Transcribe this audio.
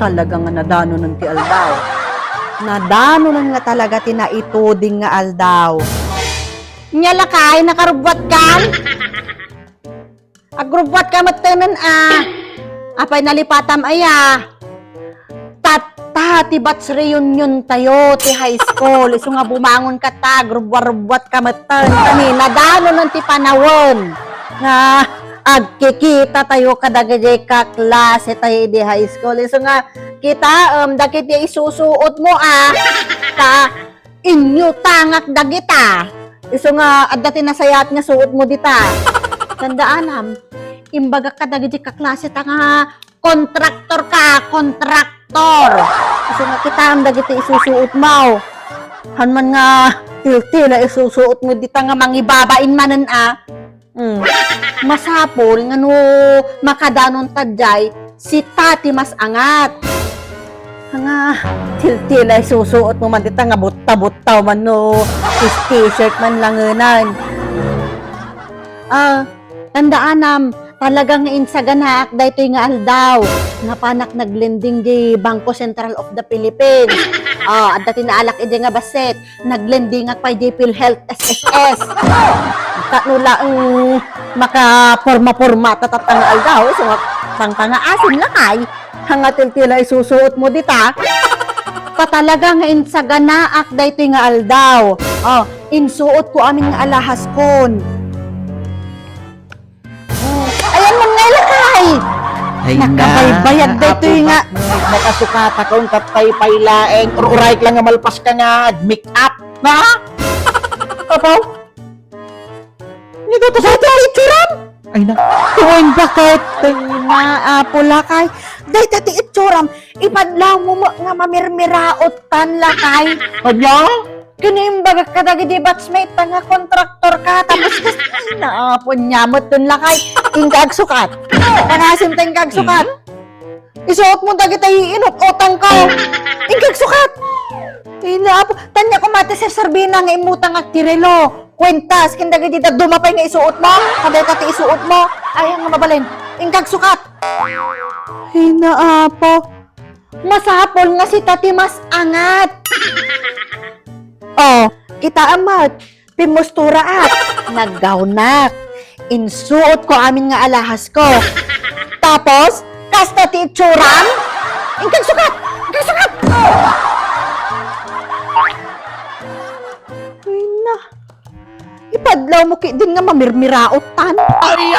Talaga nga nadano ng ti aldaw. Nadano ng nga talaga tinaituding nga aldaw. Nyalakay, nakarubwat kan? Agrubwat ka matanan Apay nalipatam aya. Tata, ti bats reunion tayo, ti high school. Iso nga bumangon ka ta, grubwat-rubwat ka matan. Kami, nadano ng ti panawon. Nga, agkikita tayo kadagajay ka klase tayo di high school. Iso nga, kita, dakit di isusuot mo ka inyo tangak dagita. Iso nga, at dati nasayat nga suot mo dita. Tandaan, imbaga ka dagiti ka klase ta nga kontraktor ka, kontraktor. Kasi nga kita ang dagiti isusuot mo. Hanman nga til-tila isusuot mo dita nga mangibabain manan Masapol nga no makadanon tadjay si Tati mas angat. Nga til-tila isusuot mo man dita nga butta-butta man no t-shirt man langanan. Tandaan talagang insaganak daytoy nga aldaw nga panak naglending di Bangko Sentral of the Philippines. At dati naalak ide nga baset naglending nga pay di PhilHealth SSS. Tatnula makaporma-porma tatatang aldaw so nga asin lakay hangatil tila isusuot mo dita. Patalaga nga insaganaak daytoy nga aldaw. Insuot ko amin nga alahas kon. Ayan man nga lakay. Nakabaybayad dito nga. Nakasukata kong katay pailaeng. Uray lang nga malpas ka nga. Make up. Na? Apaw? Nito to sa ito ituram? Ay na. Tuwin bakit? Pula kay. Day tati ituram. Ipadlaw mo nga mamirmiraot tan lakay. Kanya? Kinimbaga ka dagi di batchmate nga kontraktor ka tapos naapon niya mo dun lakay ingkag sukat. Kanasim tayong kag sukat. Isuot mo dagi tayo inut-utang ko. Ingkag sukat. Inaapo. Tanya ko mati Sir Sarbina nga imutang agtirelo. Kwentas, kindagi di dumapay nga isuot mo. Kaday kati isuot mo. Ay, nga mabalin. Ingkag sukat. Inaapo. Masapol nga si Tati mas angat. Kita amat, pimustura naggawnak. Insuot ko amin nga alahas ko. Tapos, kasta ti itsuram, ingkag sukat! Ingkag sukat! Ay na, ipadlaw mo din nga mamirmiraot tan. Ay,